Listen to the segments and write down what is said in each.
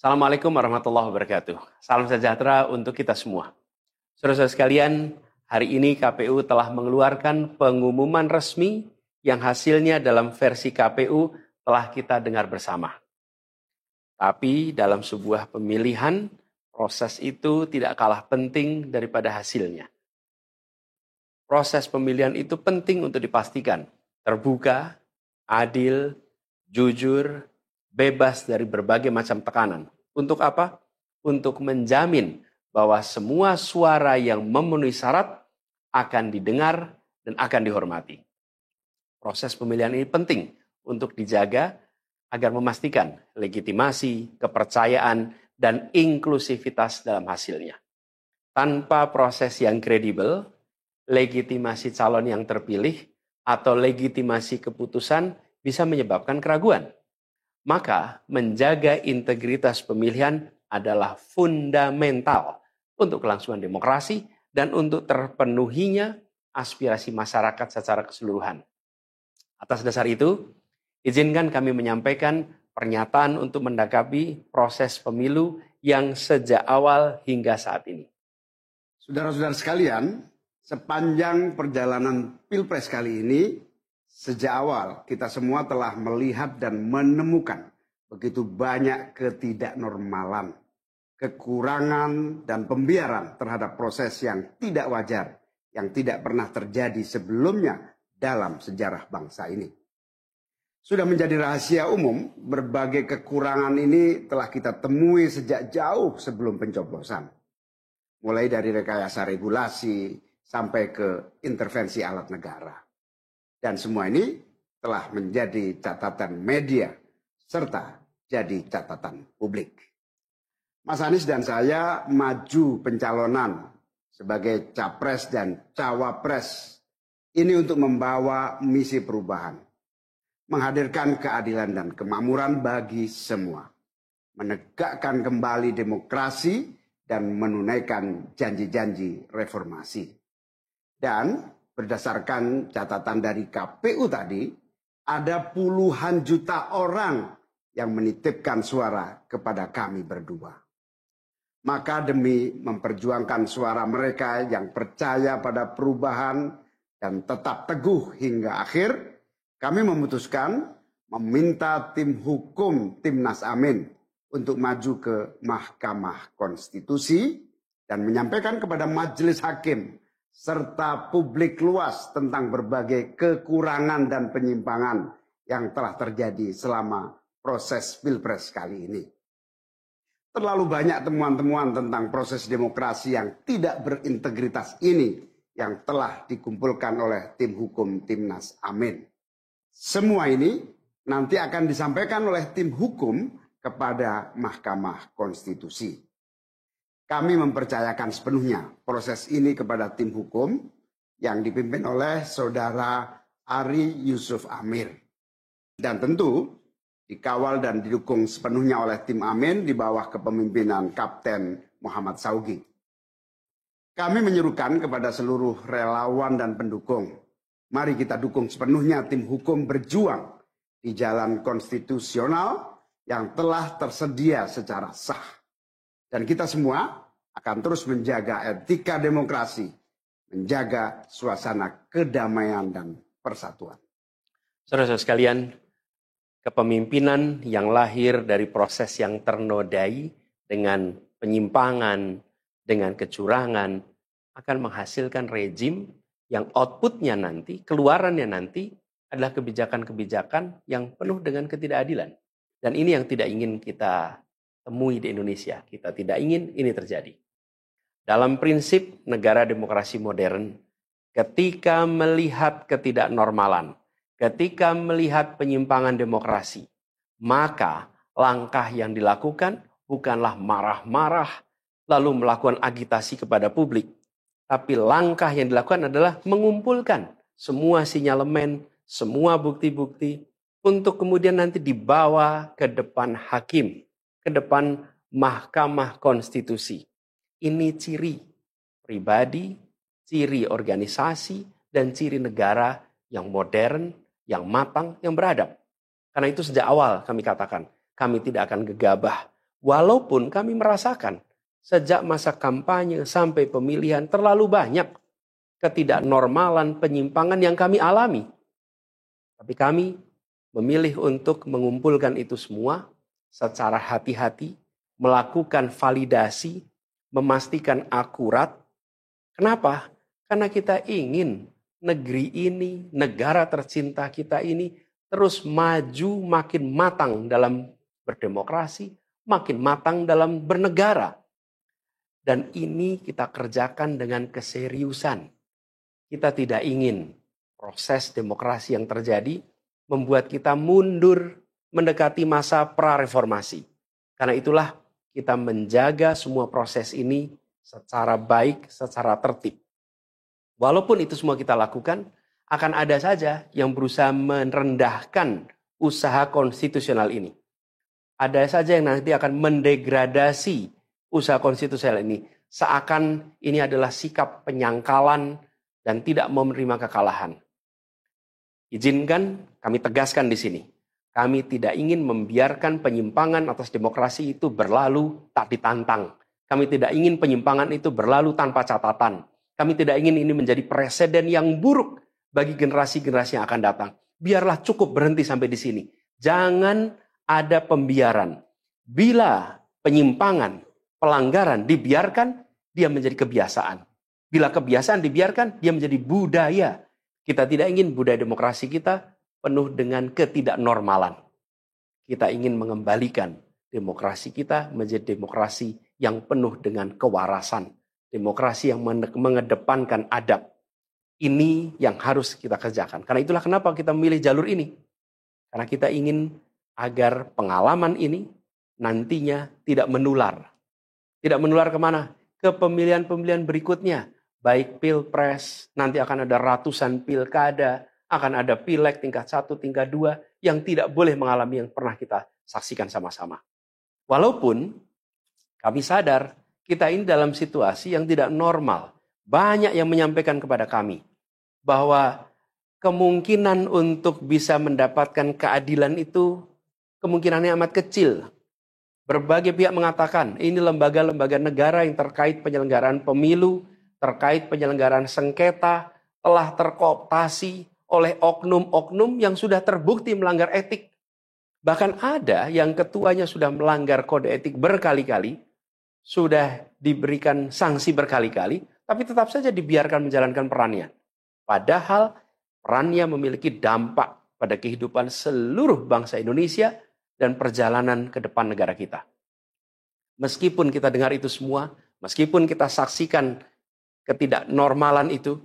Assalamualaikum warahmatullahi wabarakatuh. Salam sejahtera untuk kita semua. Saudara-saudara sekalian, hari ini KPU telah mengeluarkan pengumuman resmi yang hasilnya dalam versi KPU telah kita dengar bersama. Tapi dalam sebuah pemilihan, proses itu tidak kalah penting daripada hasilnya. Proses pemilihan itu penting untuk dipastikan terbuka, adil, jujur, bebas dari berbagai macam tekanan. Untuk apa? Untuk menjamin bahwa semua suara yang memenuhi syarat akan didengar dan akan dihormati. Proses pemilihan ini penting untuk dijaga agar memastikan legitimasi, kepercayaan, dan inklusivitas dalam hasilnya. Tanpa proses yang kredibel, legitimasi calon yang terpilih atau legitimasi keputusan bisa menyebabkan keraguan. Maka menjaga integritas pemilihan adalah fundamental untuk kelangsungan demokrasi dan untuk terpenuhinya aspirasi masyarakat secara keseluruhan. Atas dasar itu, izinkan kami menyampaikan pernyataan untuk mendakapi proses pemilu yang sejak awal hingga saat ini. Saudara-saudara sekalian, sepanjang perjalanan Pilpres kali ini, sejak awal kita semua telah melihat dan menemukan begitu banyak ketidaknormalan, kekurangan dan pembiaran terhadap proses yang tidak wajar, yang tidak pernah terjadi sebelumnya dalam sejarah bangsa ini. Sudah menjadi rahasia umum, berbagai kekurangan ini telah kita temui sejak jauh sebelum pencoblosan. Mulai dari rekayasa regulasi sampai ke intervensi alat negara. Dan semua ini telah menjadi catatan media serta jadi catatan publik. Mas Anies dan saya maju pencalonan sebagai capres dan cawapres ini untuk membawa misi perubahan. Menghadirkan keadilan dan kemakmuran bagi semua. Menegakkan kembali demokrasi dan menunaikan janji-janji reformasi. Dan berdasarkan catatan dari KPU tadi, ada puluhan juta orang yang menitipkan suara kepada kami berdua. Maka demi memperjuangkan suara mereka yang percaya pada perubahan dan tetap teguh hingga akhir, kami memutuskan meminta tim hukum Timnas Amin untuk maju ke Mahkamah Konstitusi dan menyampaikan kepada majelis hakim serta publik luas tentang berbagai kekurangan dan penyimpangan yang telah terjadi selama proses Pilpres kali ini. Terlalu banyak temuan-temuan tentang proses demokrasi yang tidak berintegritas ini yang telah dikumpulkan oleh tim hukum Timnas Amin. Semua ini nanti akan disampaikan oleh tim hukum kepada Mahkamah Konstitusi. Kami mempercayakan sepenuhnya proses ini kepada tim hukum yang dipimpin oleh Saudara Ari Yusuf Amir. Dan tentu dikawal dan didukung sepenuhnya oleh tim Amin di bawah kepemimpinan Kapten Muhammad Saugi. Kami menyerukan kepada seluruh relawan dan pendukung, mari kita dukung sepenuhnya tim hukum berjuang di jalan konstitusional yang telah tersedia secara sah. Dan kita semua akan terus menjaga etika demokrasi, menjaga suasana kedamaian dan persatuan. Saudara-saudara sekalian, kepemimpinan yang lahir dari proses yang ternodai dengan penyimpangan, dengan kecurangan, akan menghasilkan rejim yang outputnya nanti, keluarannya nanti adalah kebijakan-kebijakan yang penuh dengan ketidakadilan. Dan ini yang tidak ingin kita temui di Indonesia. Kita tidak ingin ini terjadi. Dalam prinsip negara demokrasi modern, ketika melihat ketidaknormalan, ketika melihat penyimpangan demokrasi, maka langkah yang dilakukan bukanlah marah-marah lalu melakukan agitasi kepada publik. Tapi langkah yang dilakukan adalah mengumpulkan semua sinyalemen, semua bukti-bukti untuk kemudian nanti dibawa ke depan hakim, ke depan Mahkamah Konstitusi. Ini ciri pribadi, ciri organisasi, dan ciri negara yang modern, yang matang, yang beradab. Karena itu sejak awal kami katakan, kami tidak akan gegabah Walaupun kami merasakan sejak masa kampanye sampai pemilihan terlalu banyak ketidaknormalan, penyimpangan yang kami alami. Tapi kami memilih untuk mengumpulkan itu semua secara hati-hati, melakukan validasi, memastikan akurat. Kenapa? Karena kita ingin negeri ini, negara tercinta kita ini terus maju makin matang dalam berdemokrasi, makin matang dalam bernegara. Dan ini kita kerjakan dengan keseriusan. Kita tidak ingin proses demokrasi yang terjadi membuat kita mundur mendekati masa pra-reformasi. Karena itulah kita menjaga semua proses ini secara baik, secara tertib. Walaupun itu semua kita lakukan, akan ada saja yang berusaha merendahkan usaha konstitusional ini. Ada saja yang nanti akan mendegradasi usaha konstitusional ini. Seakan ini adalah sikap penyangkalan dan tidak mau menerima kekalahan. Izinkan kami tegaskan di sini. Kami tidak ingin membiarkan penyimpangan atas demokrasi itu berlalu tak ditantang. Kami tidak ingin penyimpangan itu berlalu tanpa catatan. Kami tidak ingin ini menjadi presiden yang buruk bagi generasi-generasi yang akan datang. Biarlah cukup berhenti sampai di sini. Jangan ada pembiaran. Bila penyimpangan, pelanggaran dibiarkan, dia menjadi kebiasaan. Bila kebiasaan dibiarkan, dia menjadi budaya. Kita tidak ingin budaya demokrasi kita penuh dengan ketidaknormalan. Kita ingin mengembalikan demokrasi kita menjadi demokrasi yang penuh dengan kewarasan. Demokrasi yang mengedepankan adab. Ini yang harus kita kerjakan. Karena itulah kenapa kita memilih jalur ini. Karena kita ingin agar pengalaman ini nantinya tidak menular. Tidak menular kemana? Ke pemilihan-pemilihan berikutnya. Baik pilpres, nanti akan ada ratusan pilkada, akan ada pileg tingkat 1, tingkat 2, yang tidak boleh mengalami yang pernah kita saksikan sama-sama. Walaupun kami sadar, kita ini dalam situasi yang tidak normal. Banyak yang menyampaikan kepada kami, bahwa kemungkinan untuk bisa mendapatkan keadilan itu, kemungkinannya amat kecil. Berbagai pihak mengatakan, ini lembaga-lembaga negara yang terkait penyelenggaraan pemilu, terkait penyelenggaraan sengketa, telah terkooptasi oleh oknum-oknum yang sudah terbukti melanggar etik. Bahkan ada yang ketuanya sudah melanggar kode etik berkali-kali, sudah diberikan sanksi berkali-kali, tapi tetap saja dibiarkan menjalankan perannya. Padahal perannya memiliki dampak pada kehidupan seluruh bangsa Indonesia dan perjalanan ke depan negara kita. Meskipun kita dengar itu semua, meskipun kita saksikan ketidaknormalan itu,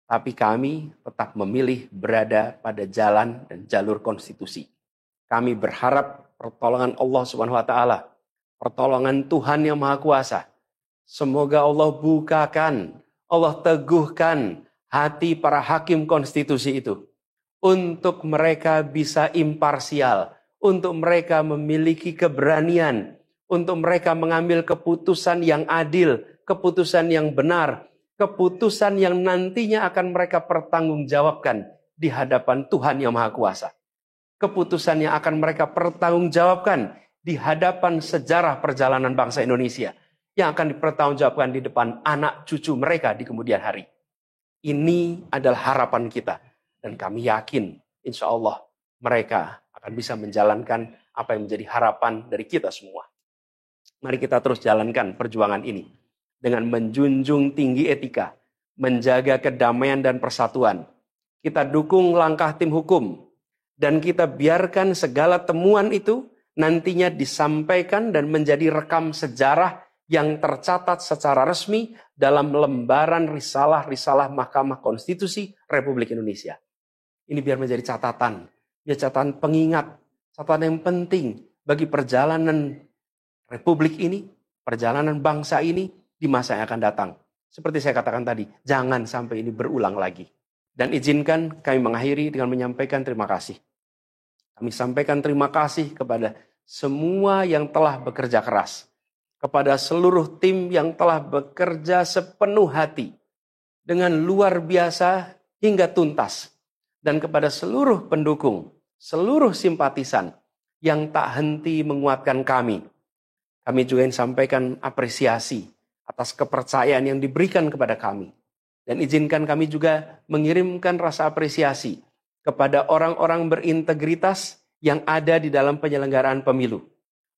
tapi kami tetap memilih berada pada jalan dan jalur konstitusi. Kami berharap pertolongan Allah Subhanahu wa taala, pertolongan Tuhan yang Maha Kuasa. Semoga Allah bukakan, Allah teguhkan hati para hakim konstitusi itu untuk mereka bisa imparsial, untuk mereka memiliki keberanian, untuk mereka mengambil keputusan yang adil, keputusan yang benar, keputusan yang nantinya akan mereka pertanggungjawabkan di hadapan Tuhan yang Maha Kuasa. Keputusan yang akan mereka pertanggungjawabkan di hadapan sejarah perjalanan bangsa Indonesia, yang akan dipertanggungjawabkan di depan anak cucu mereka di kemudian hari. Ini adalah harapan kita, dan kami yakin insya Allah mereka akan bisa menjalankan apa yang menjadi harapan dari kita semua. Mari kita terus jalankan perjuangan ini dengan menjunjung tinggi etika, menjaga kedamaian dan persatuan. Kita dukung langkah tim hukum, dan kita biarkan segala temuan itu nantinya disampaikan dan menjadi rekam sejarah yang tercatat secara resmi dalam lembaran risalah-risalah Mahkamah Konstitusi Republik Indonesia. Ini biar menjadi catatan, biar catatan pengingat, catatan yang penting bagi perjalanan Republik ini, perjalanan bangsa ini di masa yang akan datang. Seperti saya katakan tadi, jangan sampai ini berulang lagi. Dan izinkan kami mengakhiri dengan menyampaikan terima kasih. Kami sampaikan terima kasih kepada semua yang telah bekerja keras, kepada seluruh tim yang telah bekerja sepenuh hati, dengan luar biasa hingga tuntas, dan kepada seluruh pendukung, seluruh simpatisan yang tak henti menguatkan kami, Kami juga ingin sampaikan apresiasi atas kepercayaan yang diberikan kepada kami. Dan izinkan kami juga mengirimkan rasa apresiasi kepada orang-orang berintegritas yang ada di dalam penyelenggaraan pemilu.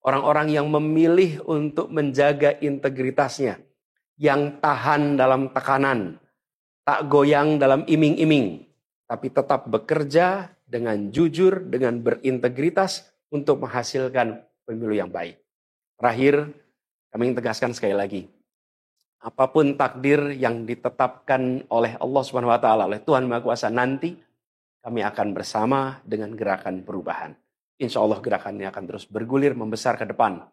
Orang-orang yang memilih untuk menjaga integritasnya, yang tahan dalam tekanan, tak goyang dalam iming-iming, tapi tetap bekerja dengan jujur, dengan berintegritas untuk menghasilkan pemilu yang baik. Terakhir, kami ingin tegaskan sekali lagi, apapun takdir yang ditetapkan oleh Allah Subhanahu wa taala, oleh Tuhan Maha Kuasa nanti, kami akan bersama dengan gerakan perubahan. Insya Allah gerakan ini akan terus bergulir, membesar ke depan,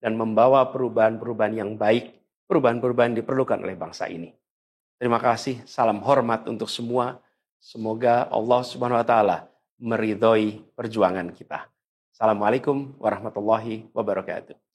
dan membawa perubahan-perubahan yang baik, perubahan-perubahan yang diperlukan oleh bangsa ini. Terima kasih, salam hormat untuk semua. Semoga Allah Subhanahu wa taala meridhoi perjuangan kita. Assalamualaikum warahmatullahi wabarakatuh.